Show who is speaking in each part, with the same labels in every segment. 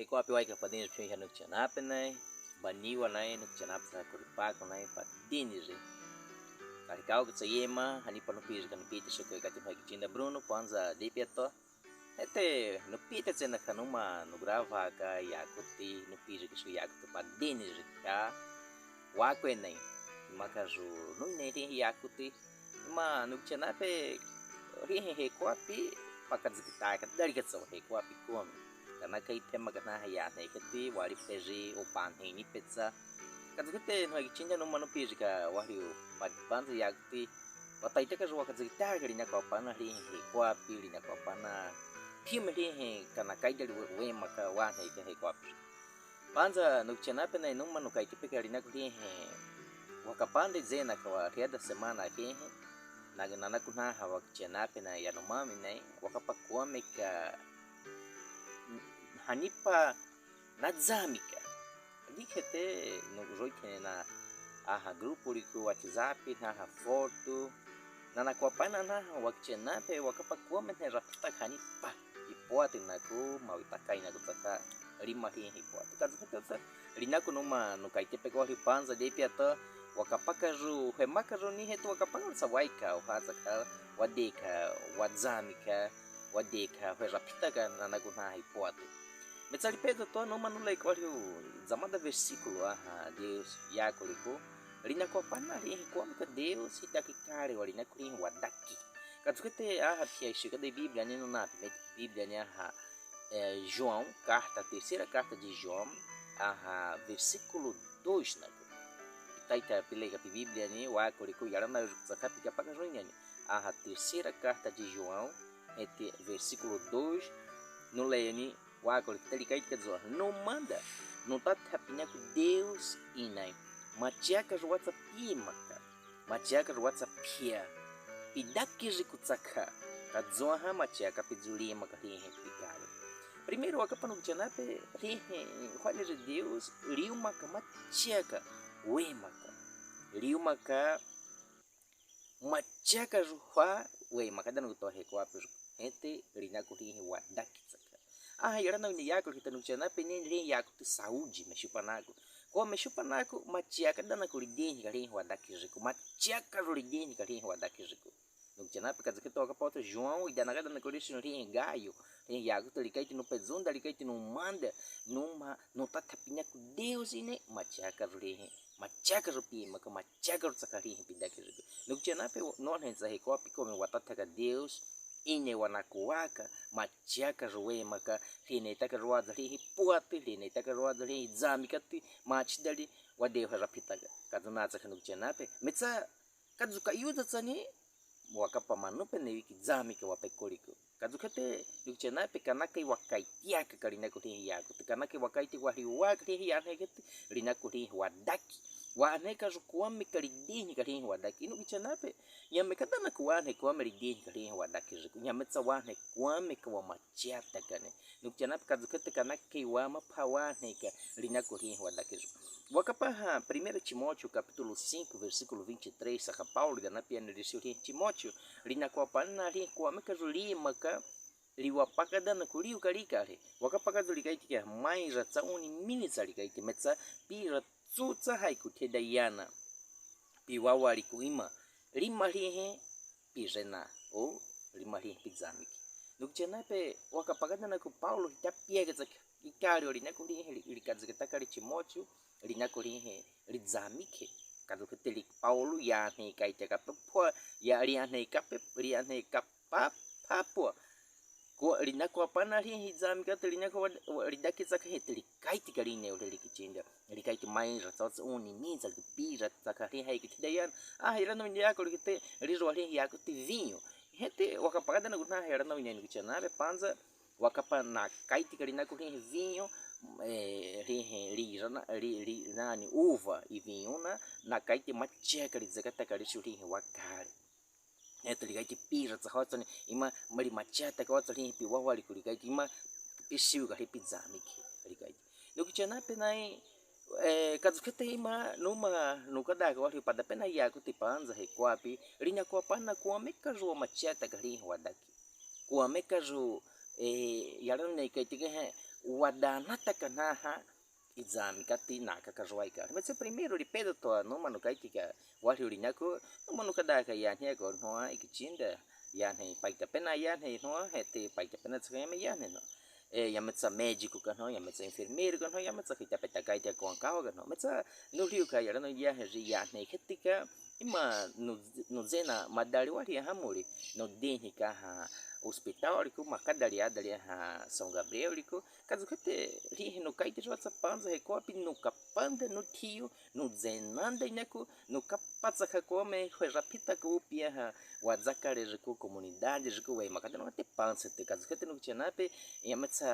Speaker 1: Iko api wai ka padin phi hanuk chanap nai baniwa nai nuk chanap sa kuripak nai padinire karikau ke sayema hani panupir kan piti so ka tin hagi chinda Bruno panza dipieto ete no pita tsena kanuma no grava ka yakuti no pir ke so yakuti padinire ka wakwe nai makazu no nei ri yakuti ma nuk chanape ri he ko api pakadzikita ka dari ka so he ko api komi karena kai tema kana haya na ikati wari peji o pan ni pizza kadzikite no chinja no mano piji ka wari o banza yakti watai te ka jwa kadzikita gari na ko pana ri he ko api ri na ko pana tim ri he kana kai dari we maka wa na ke he ko api banza no chena pe na no mano kai tipe ka ri na ri he wakapande zena kwa riada semana ke he na kuna hawa chena pe na ya no mami nai wakapakua meka hanipa nadzamika dikete no joite na aha grupo liku WhatsApp na ha foto na kwa pana na wakchena pe wakapa comment na rapita hanipa ipoate na ku mawitakai na kutaka lima hi ipoate kaza linako numa no kaite pe ko panza de piata wakapaka ju hemaka ju ni hetu wakapanga sa waika o haza ka wadeka wadzamika wadeka rapita na kuna ipoate Metsali pedo to no manula ikolio zamanda versículo Deus yakoliko lina ko pana ri ko ka Deus itakikare walina kuri wadaki katukete pia chega da Bíblia né no na Bíblia né João terceira carta de João versículo 2 na taita pilega pi Bíblia né wa koliko yarana zakati kapaka joinha terceira carta de João versículo 2 no leia Wako likai que dizer não manda não tá tapinha com Deus inai machiaka WhatsApp maka machiaka WhatsApp pia pidaki jikutsaka kadzoha machiaka pizuli maka rihe pikare primeiro wakapa no chanape rihe qual é Deus liu maka machiaka we maka liu maka machiaka juha we maka dano to he kwa ente rina ko rihe wadaki yarana ni yako kita nuchana penen len yako tu saúde mexupanaco ko mexupanaco matiaka dana ko lideni kali wadakijiko matiaka ro lideni kali wadakijiko nuchana pe kaza kitoka poto João e dana dana ko lixo len gaio len yako tu likaiti no pezunda likaiti no manda numa no tatapinha com Deus ine matiaka ro len matiaka ro pima ko matiaka ro sakari pidakijiko nuchana pe no henza rekopi como watata ka Deus ine wanakuwaka machiaka roemaka hinetaka roada li puati hinetaka roada li zamikati machdali wadeha rapitaga kadunaza kanuchanape metsa kaduka yuda tsani wakapa manupe ne wiki zamika wapekoliko kadukate nuchanape kanaka wakai tiaka kalinako li yako kanaka wakai ti wali waka li yanegeti linako li wadaki waneka jukuame kalidini kalini wadaki inu kichanape nyamekadana kuwane kuame lidini kalini wadaki jiku nyametsa wane kuame kwa machiata kane nukichanape kazukete kanake wama pawane ka linako kalini wadaki jiku wakapa 1 Timóteo capítulo 5 versículo 23 saka Paulo danape analisio Timóteo linako pana li kuame kazulima ka liwapaka dana kuliu kalikale wakapa kazulikaiti kia mais ratsauni minisa likaiti metsa pira tsutsa haiku te dayana piwawa likuima lima lihe pizena o lima lihe pizamiki nukchenape wakapagana na ku Paulo hitapiega za ikali linako lihe likazikata kali Timóteo linako lihe lizamike kadukete Paulo ya ne kaita kapwa ya liane kapapa ko linako apana li hizami ka linako lidaki zaka hetli kaiti kaline ole likichinda likaiti mais ratsa uni minza lipira zaka li haiki tidayan irano ni yako likite lizo ali yako ti vinho hete wakapagada na guna irano ni kichana panza wakapana kaiti kalinako li vinho li nani uva e vinho na kaiti macheka lizakata kalishuri wakali eto ligaiti pira tsahotsani ima mari machata ka watsali pi wawali kuligaiti ima pisiu ka pizamiki ligaiti nukichana penai kadzukete ima numa nukada ka wali pada pena ya kutipanza hekwapi linya kwa pana kuameka jo machata ka ri wadaki kuameka jo yaran nei kaiti ke wadanata kanaha izami kati naka kazuaika mas primeiro ele pede to no manu kai tika wali ulinako no manu kadaka yani ko no ikichinda yani paita pena yani no hete paita pena tsema yani no yametsa médico kan no yametsa enfermeiro kan no yametsa kita peta kai tia kon ka kan no metsa no riu kai no yani ketika ima no zena madali wali hamuri no deni ka ha hospital liko makadali adali ha São Gabriel liko kazukate ri no kai te jotsa panza rekopi no kapanda no tio no zenanda inako no kapatsa ka come rapita ko pia ha wadzakare jiko comunidade jiko we makada no te panza te kazukate no tchenape yametsa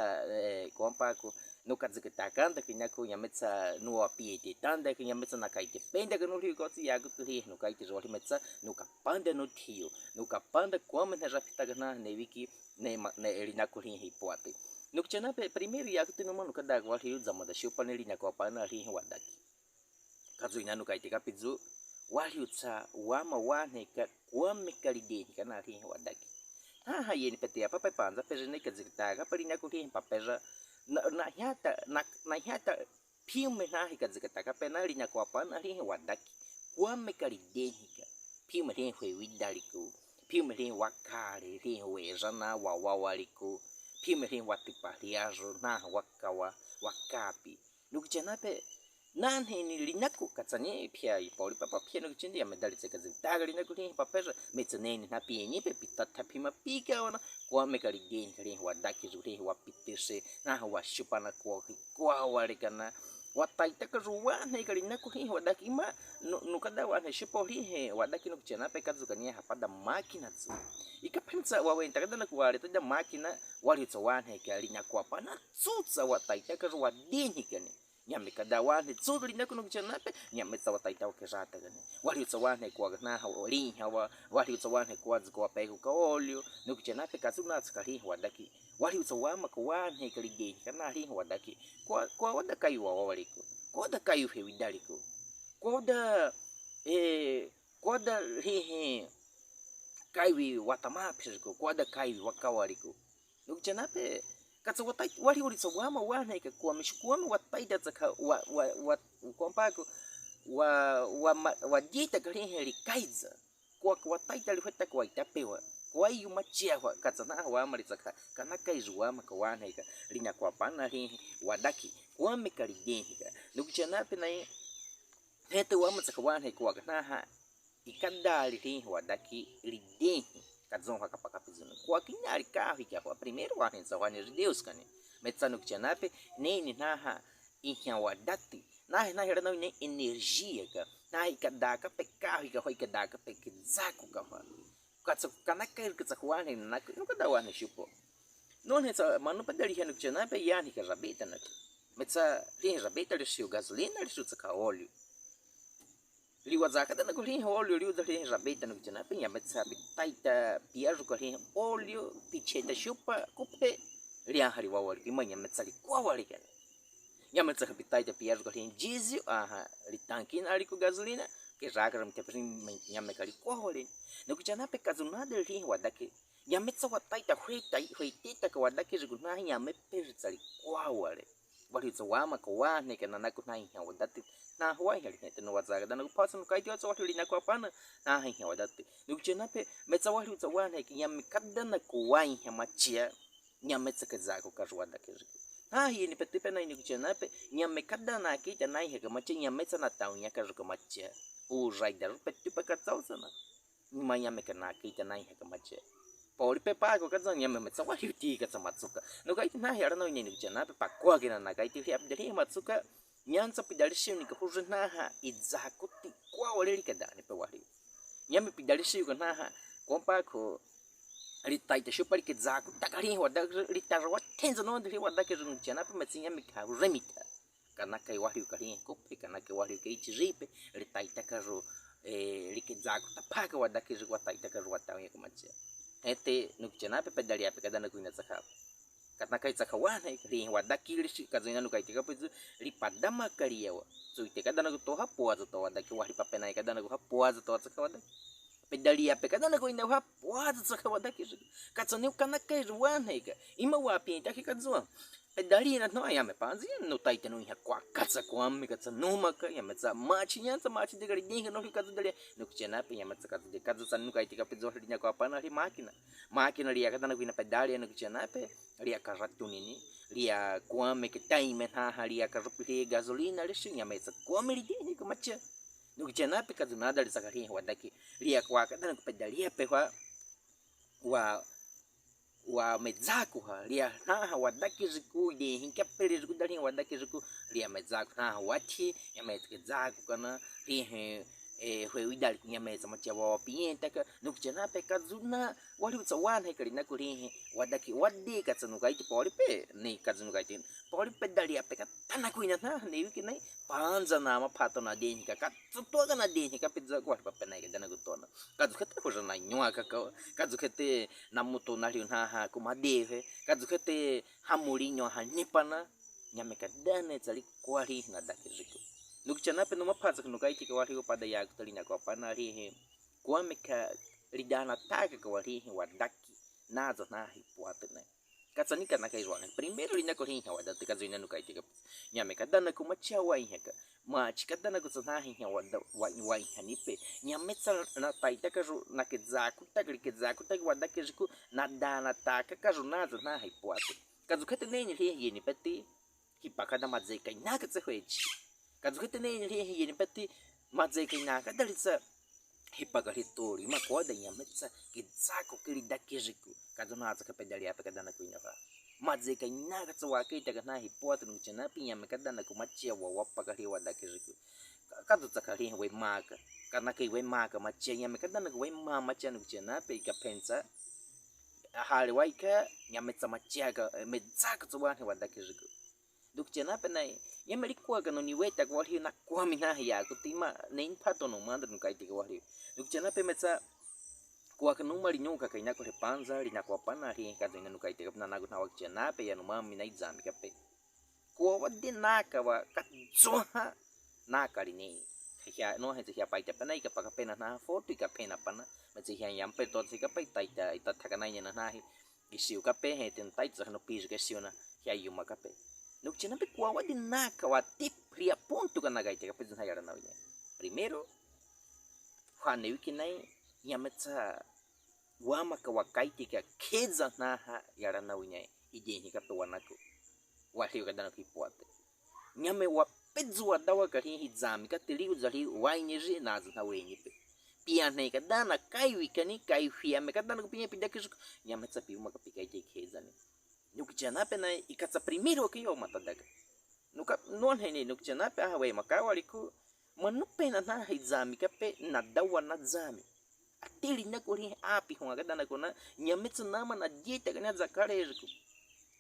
Speaker 1: kompako no kazukata kanda kinako yametsa no apiete tanda que yametsa na kai te penda que no rio gotsi yago ri no kai te joli metsa no kapanda no tio no kapanda come na rapita na neviki ne elina kurin hipoate no tchenape primeiro yago te no mano kada wa rio zamada shupa ne lina ko pana ri wadaki kazuina no kai te kapizu wali utsa wama wane ka wame kalideni kana ri wadaki ha yeni pete apa panza pejene kazikta ka palina kurin papeja na hata piume na hikazikta ka pena lina ko pana ri wadaki wame kalideni ka piume ri hwe widaliko piume ri wakare ri wezana wawaliko piume ri watipariajo na wakawa wakapi nukuchenape nani ni linako katsani pia ipoli papa pia no chindi ya medali tseka zitaga linako ri papeja metseneni na pia ni pe pitata pima pika ona kwa mekali den kali wadaki zuri wapitese na washupana kwa walikana wataita ka ruwana kali nako ri wadaki ma no kada wana shupo ri wadaki no kuchena pe kazukania hapada makina tsu ikapensa wawenta kada na kuwale tada makina wali tsawana kali nako apana tsutsa wataita ka ruwadini kani nyame kada wane tsuri na kuno kuchanape nyame tsawa taita okejata gane wali tsawane kwa na hawali hawa wali tsawane kwa ziko pego ka olio no kuchanape kasuna tsakari wadaki wali tsawama kwa wane kalide kana ri wadaki kwa wada kai wa waliko kwa wada kai he widaliko kwa wada he kai wi watama pishiko kwa wada kai wakawaliko no kuchanape katsa watai wali ulitsa wama wana ikakuwa mishikuwa wataida tsaka wa kompako wa dita kalihe likaiza kwa wataida liheta kwa itapewa kwa yu machia katsa na wama litsaka kana kaizu wama kwa wana ika lina kwa pana lihe wadaki kwa mekalideni ka nukuchanape na heta wama tsaka wana kwa kana ikadali lihe wadaki lideni kadzon hakapakapizuna kwa kinyari kahi kwa primeiro wahenza wane Deus kane metsano kuchanape neni naha ihya wadati na hera na ne energia ka na ikadaka pe kahi ka ikadaka pe kizako ka katsa kanaka kitsa wane na nukada wane shupo non hetsa manu padali hanu kuchanape yani ka rabeta na metsa rin rabeta lishu gasolina lishu tsaka óleo liwazaka dana kurin óleo liu darin rabeta no kuchana pinya metsa bitaita piaru kurin óleo picheta chupa kupe ria hari wawali pimanya metsa kwa wali kan ya metsa bitaita piaru kurin diesel litankin ali ku gasolina ke raga ram teprin ya mekali kwa wali no kuchana pe kazunada rin wadake ya metsa wataita huitita ka wadake jiguna ya meperza kwa wali wali tsawama kwa ne kana nakuna ya wadate na huai hali hete no wazaga dana kupasa no kaiti watsa wali na kwa pana na hai ya wadate nukuchenape metsa wali utsawana yam kadana kuwai ya machia nyametsa kazako kajwada keji ha hi ni pete pena ni kuchenape nyame kadana kita nai heka machia nyametsa na taunya kajuka machia u raidar pete pakatsausa ni manyame kana kita nai heka machia Pori pe pago kadza nyame metsa wali uti kadza matsuka no kaiti na hera no ni kuchenape pakwa gina na kaiti hiap dari matsuka nyanza pidalishi ni kahujnaha idzakuti kwa wale kadani pe wali nyame pidalishi yunaha kompa ko ritaita shupari kedzaku takari wada ritarwa tenza no ndri wada ke runchana pe metsinya mikha remita kana kai wali kari ko pe kana ke wali ke ichipe ritaita karo likedzaku tapaka wada ke ritaita karo wata ya kumacha ete nukchana pe pedali ape kadana kuina tsaka katna kai tsakawana ri wadaki ri kazina no kai tika puzu ri padama kariyawa so ite kadana ko toha poaza to wadaki wali papena kadana ko poaza to tsaka wadaki pedali ape kadana ko inda poaza tsaka wadaki katsani kana kai ruwana ika ima wapi ita kikazua pedali na no yame panzi no taita no kwa katsa kwa mi katsa no maka yame tsa machi nyanta machi de gari no hikazu dele no kuchena pe yame tsa katsa de katsa san no kaitika pe zo hlinya kwa pana ri makina ria katana kuina pedali no kuchena pe ria karatu nini ria kwa me ke time ha ria karupi gasolina ri shi yame tsa kwa mi de ni kumacha no kuchena pe katsa nada ri sakari wadaki ria kwa katana ku pedali pe wa medzaku ha lia na wadaki ziku de hinka pele ziku dali wadaki ziku lia medzaku na wati ya medzaku kana he hwe widali kunya meza macha wa pienta ka nukchana pe kazuna wali utsawana kali na kuri wadaki wadde katsanu kaiti poli pe nei kazunu kaiti poli pe dali ape ka tana kuina na nei wiki nei panza na ma pato na deni ka katsuto na deni ka pizza kwa pa na dana gutona kazukete ko na nyoa ka kazukete na muto na ri na ha kuma deve kazukete hamurinyo ha nipana nyameka dane tsali kwari na daki ziku nukchana pe numa phatsa nukaiti ka wali pada ya kutalina kwa pana ri kwa meka lidana taka ka wali wadaki naza na hipuatene katsanika na kaizwana primeiro lina ko hinha wadati kazina nukaiti ka nyameka dana kuma chawa hinka ma chikadana kutsana hinha wa hanipe nyametsa na taita ka na kezaku tak wadaki jiku na dana taka ka naza na hipuate kazukete neni ri ni peti hipakada madzeka inaka tsehwechi kazukete ne ri pati madzeka inaka dalitsa hipagalitori makoda yametsa kizako kilidakijiku kadonatsa kapedali apa kadana kuinava madzeka inaka tsawakaita kana hipota nuchana pinya mekadana kumachia wapagali wadakijiku kadotsa kali we maka kana kai we maka machia yamekadana we mama chanu kuchana pe kapensa hali waika yametsa machia ka medzaka tsawani wadakijiku dukchana pe nai yamelikuwa kano niweta kwa hiyo na kwa mina ya kutima nein pato no manda nukaiti kwa hiyo dukchana pe metsa kwa kano mali nyoka kaina ko panza lina kwa pana ri kazo ina nukaiti kapna nagu na wakchana pe ya no mami na izami kape kwa wadi naka wa katsoha naka rini ya no hete ya paita pana ika paka pena na foto ika pena pana metsi ya yampe to sika paita ita takana ina na hi isiu kape heten taita no piso ke siona ya yuma kape nukchana pe kwa wadi naka wa tipria ponto kana gaite kapes na yara na primeiro hane wiki nai yametsa wama ka wakaiti ka keza na ha yara na winya ideni kape wanako wali kadana kipoate nyame wa pezu wa dawa ka hizami ka teliu zali wainyeje nazo na wenyipe pia nei kadana kaiwi kani kaifia me kadana kupinye pidakishu yametsa piuma kapika ije keza ni nukchana pe na ikatsa primeiro ke yo matadaga nuka non hene nukchana pe hawe makawaliku manupe na hizami kape na dawa na zami atili na kuri api honga kadana kona nyametsa nama na dieta kana zakare jiku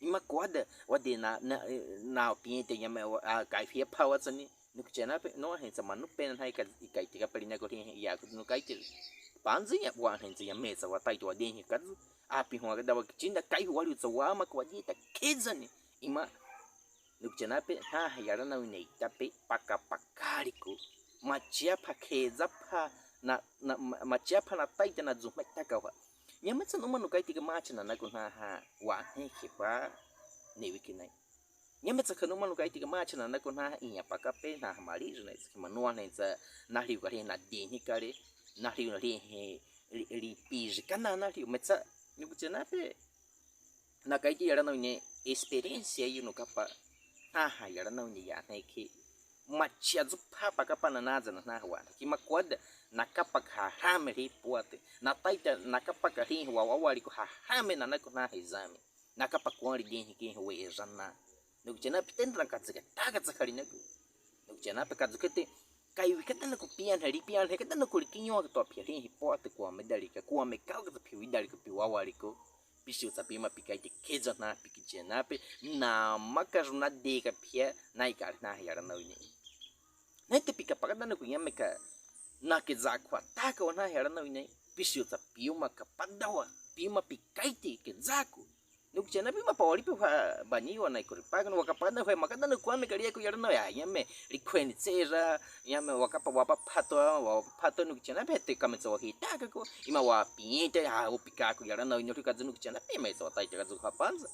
Speaker 1: ima kwada wade na piente nyame kaifia pawatsani nukchana pe no hensa manupe na ikaiti kapeli na kuri ya nukaiti panzi ya wa hensa yamesa wataito wadeni kazu api honga dawa kichinda kai wali utsawama kwa dieta kedzani ima nukchana pe ha yara na une tape pakariku machia pakeza pa na machia pa na taita na zuma takawa nyametsa no manu kaiti ka machina na kuna ha wa heke pa ne wikinai nyametsa kanu manu kaiti ka machina na kuna inya pakape na mali jona iskimanua na itsa na riu kare na deni kare na riu na ri piji kana na riu metsa nukchana pe na kaiti yara na une experiência yuno kapa ha yara na une ya neki machia zupa pakapa na naza na hawa kimakwada nakapa kahame ri puate na taita nakapa kahi wa wali ko hame na nako na hizami nakapa kwali deni ki we ezana nukchana pitendra katsika taga tsakali naku nukchana pe kadzukete kai wikata na kupian hari pian he kata na kulikinyo to pia ri puate kwa medali ka kwa mekau ka pi widali ko pi wali ko pishu sapima pikaiti kezo na pikichena pe na makaruna de ka pia na ikar na yara na uni nete pika pakada na kunyameka na kezakwa taka wana yara na uni pishu sapima ka padawa pima pikaiti kezaku nukchena pima pawali pe bani wana ikoripaga no wakapada he makada na kwa mekaria ku yara na ya yame likweni tsera yame wakapa wapa pato nukchena pe te kametsa wakitaka ko ima wa piente ha upika ku yara na uni kazunu nukchena pe mai so taita kazu kapanza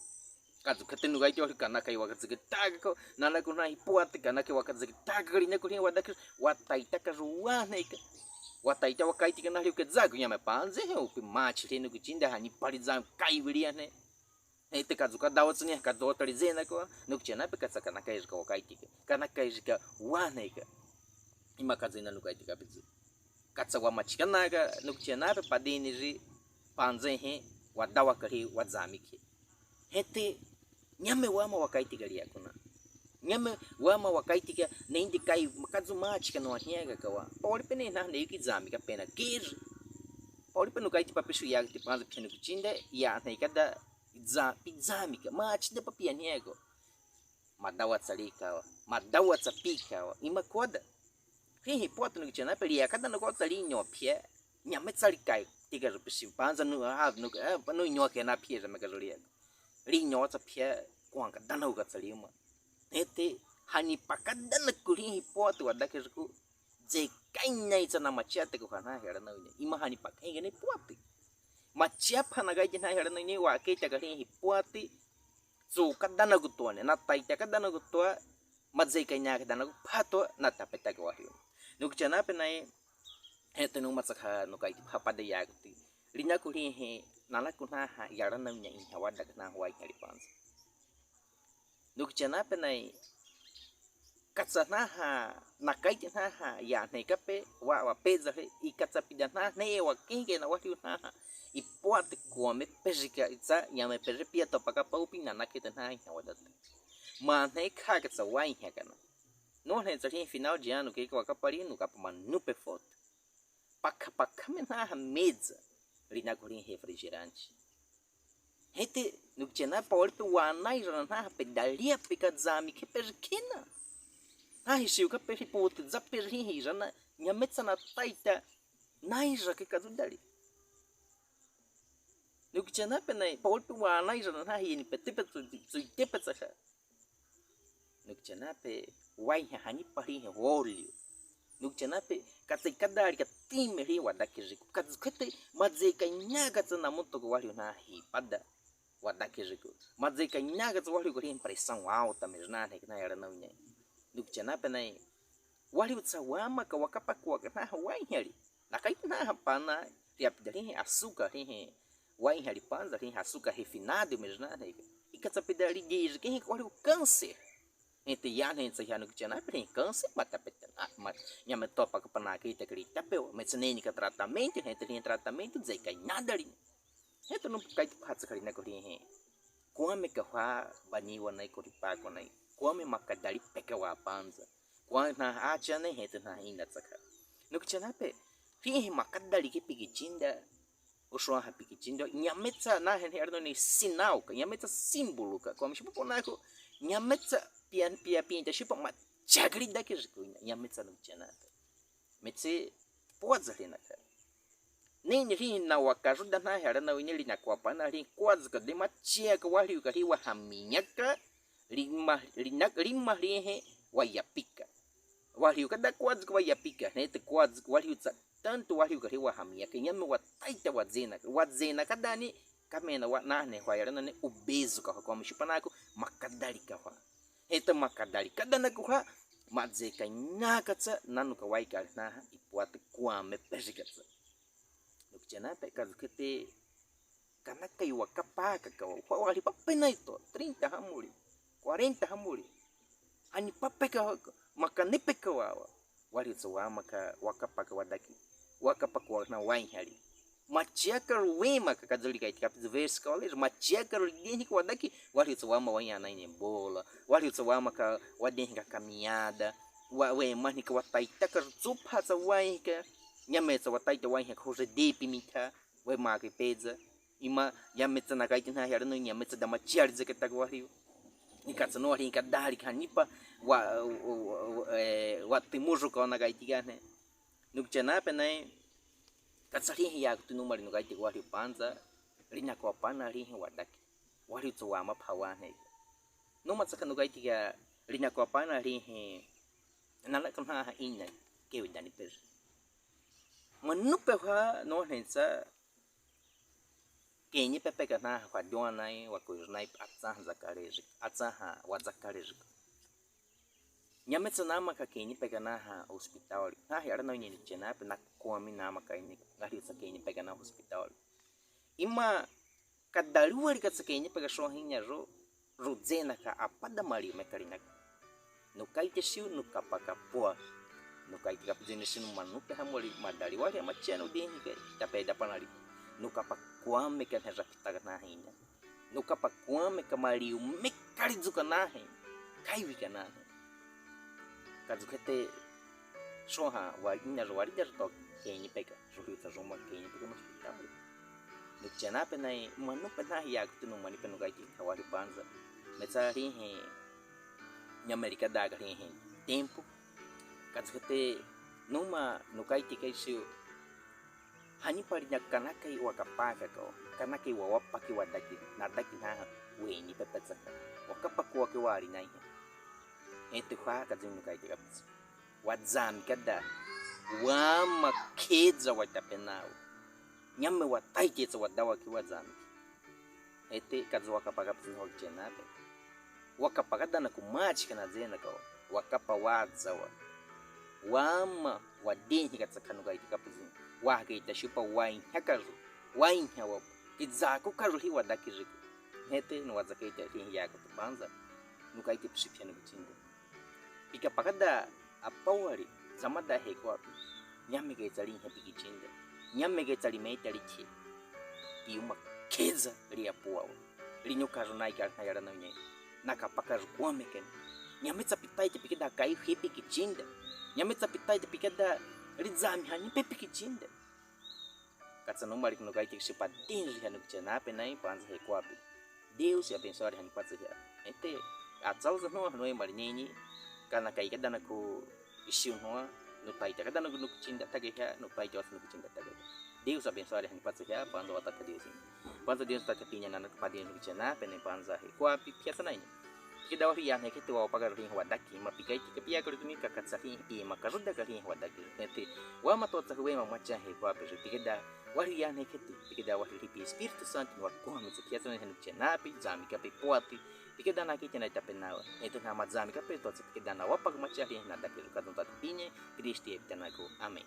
Speaker 1: kazu katenu gai to kana kai wakazike tag ko nana kuna hipuat kana kai wakazike tag rina ko wadak wataita ka ruana ika wataita wakaiti kana liu kezagu nyama panze he upi match reno kuchinda hani parizam kai viriane ete kazu ka dawatsuni ka dotari zena ko nukchena pe katsa kana kai ka wakaiti kana kai ka wana ika ima kazina nukaiti ka bizi katsa wa machikana ka nukchena pe padini ri panze he wadawa kari wazamiki hete nyame wama wakaiti gari yakuna nyame wama wakaiti ka neindi kai makazu machika no hiega kawa pori pene na neki zami ka pena kir pori penu kaiti papishu ya ti panza penu kuchinde ya nei kada za pizami ka mach de papia niego madawa tsalika madawa tsapika ima koda hi poto no kuchina peli ya kada no ko tsali nyopie nyame tsalikai tiga rupishi panza no ha no panu nyoke na pie me gazolia ri nyota pie kwanga danau ga tsalima ete hani pakadana kuri hipoto wadake ku je kainai tsana machate ko kana hera na ima hani pakai gane puati machia phana ga jina hera ni wa ke ta gari hipuati so kadana gutone na taita kadana gutwa mazai kainya kadana ku phato na tapeta ko wahi nuk chana pe nai ete no matsakha no kai phapade ya guti rinya kuri he nala kuna ha yara na nya in hawada kana huai kali pans nuk chana pe nai katsana ha nakai na ha ya nei kape wa peza he ikatsa pidana nei wa kinge na wahi na ha ipuate come pejika itsa nyame pejipia to paka paupina na kita na hawada ma nei kha katsa wai ha kana no nei tsari final de ano que wakapari no kapama nupe foto paka mena ha mesa rina kuri refrigerante hete no tchena paul pe wanai rana pedalia pikazami ke perkina ai siu ka peripot zaperi rana nyametsa na taita naija ke kadudali no tchena pe nai paul pe wanai rana hi pete tsa no tchena pe wai hani pari he olio no tchena pe katsai kadari ka timeri wadakiriku kazukete mazeka nyaga tsana moto ko wali na hi pada wadakiriku mazeka nyaga tsa wali ko ri impressão alta mesna ne na era não nyai no tchena pe nai wali tsa wama ka wakapa ko na wai hali na kai na hapana ri apidari açúcar ri wai hali panza ri açúcar refinado mesna ne ikatsa pedari diz que wali o câncer ente yana ente yana que tinha pre câncer mata petana mas nyama topa ka panakita krita pe metseneni ka tratamento ente tem tratamento dizer que nada ali ente não cai de patsa karina ko ri come ka fa bani wana ko ripa ko nai come makadali peka wa panza kwa na acha ne ente na inda tsaka no que tinha pe ri makadali ke pigichinda o shwa ha pigichinda nyametsa na he erno ni sinal ka nyametsa símbolo ka como tipo ponako nyametsa pia pinta shipa ma chagri dake jikunya nyametsa no chana metse poza lina ka nini ri na wakajuda na hera na winili na kwa pana ri kwaza ka de machia ka wali ka ri wa haminyaka lima ri he wa yapika wali ka da kwaza ka wa yapika ne te kwaza wali utsa tanto wali ka ri wa haminyaka nyame wa taita wa zena kadani kamena wa nane wa hera na ne obeso ka kwa mshipanako makadalika wa eta makadali kadana kuha mazeka nyakatsa nanu ka waika na ipuate kwame pejikatsa nukchana pe kazukete kana kai wakapaka ka wali papena ito 30 hamuli 40 hamuli ani papeka makanepe ka wali tsawa maka wakapaka wadaki wakapaka na waihali machiaka ruema ka kadzalika itikap verse ka wale machiaka rudihi ka wadaki wali tsawama wanyana ine bola wali tsawama ka wadehi ka caminhada we mani ka wataita ka tsupa tsa waika nyametsa wataita waika ka hoje depi mita we maka peza ima yametsa na kaitina hera no nyametsa da machiari zeketa ka wali ikatsa no wali ka dali ka nipa wa timujo ka na kaitigane nukchana pe nai katsari ya kutu numari nugai te wali panza rina ko pana ri wadaki wali tsuwa ma phawane numa tsaka nugai te ya rina ko pana ri nana kana ha inna ke widani per manupe ha no hensa kenyi pepeka na kwa dona wa kujnai atsan zakarejik atsaha wa zakarejik nyametsa nama ka kenyi peka na hospital ha yara na nyini chena pe na komi nama ka ini ngari sa kenyi peka na hospital ima kadaluari ka sa kenyi peka shohinya ro zena ka apada mali mekarina no kaite siu no kapaka poa no kaite ka pizene sinu manupe hamoli madali wali amachana udeni ke tape dapanali no kapakwame ka rakita na hinda no kapakwame ka mali mekarizuka na hin kaiwi kana kazukete shoha wa inya ro wali derto kenyi peka ruta zoma kenyi peka no hospital no chana pe nai manupe na ya kutu mani pe no kaite kawali panza metsari he nyamerika daga he tempo kazukete numa no kaite kaisio hani parinya kanaka i wakapaka ko kanaka i wawapaki wadaki nadaki na weni pepetsaka wakapaki wake wali nai ente kwa kazinu kaite kapitsa wadzami kada wama kedza watapenao nyame wataiketsa wadawa ki wadzami ete kazu wakapaka pitsina wakjenape wakapaka dana kumachi kana zena ko wakapa wadzawa wama wadenhi katsakanu kaite kapitsa wahage itashupa wain hakaru wain hawa izako karu hi wadakiriko hete no wazake ita hi yako tubanza nuka ite psipia no tinda pika pakada apawari zamada heko nyame ge tsali hapi kichinda nyame ge tsali mai tali chi piuma keza ria puwa linyoka runai ka yara na nyai nakapaka rukwame ken nyame tsapitai te pikada kai hipi kichinda nyame tsapitai te pikada rizami hani pepe kichinda katsa no mari no kaite que patinji hanu kchana pe nai panza he kwapi Deus ya abençoe hani patsa ya ente atsauza no mari nini kana kai kada na ko isiu no paita kada no kchinda tage ya no paita was no kchinda tage Deus abençoe hani patsa ya panza wata ka Deus panza Deus ta kapinya na padin no kchana pe nai panza he kwapi piasa nai kida wa ya ne kete wa pagar ring wadaki mapikai kapia ko tumi kakatsa hi makaruda ka ring wadaki ente wa matotsa huwe macha he kwapi kida wari ya ne kete kida wari ripi Espírito Santo no akoma mtsikiazo ne hanu chenapi zami kape poati kida na kite na tapenawa ento na mazami kape totsa kida na wapag macha hi na dakil kadon tatpinye Kristi etanako amen.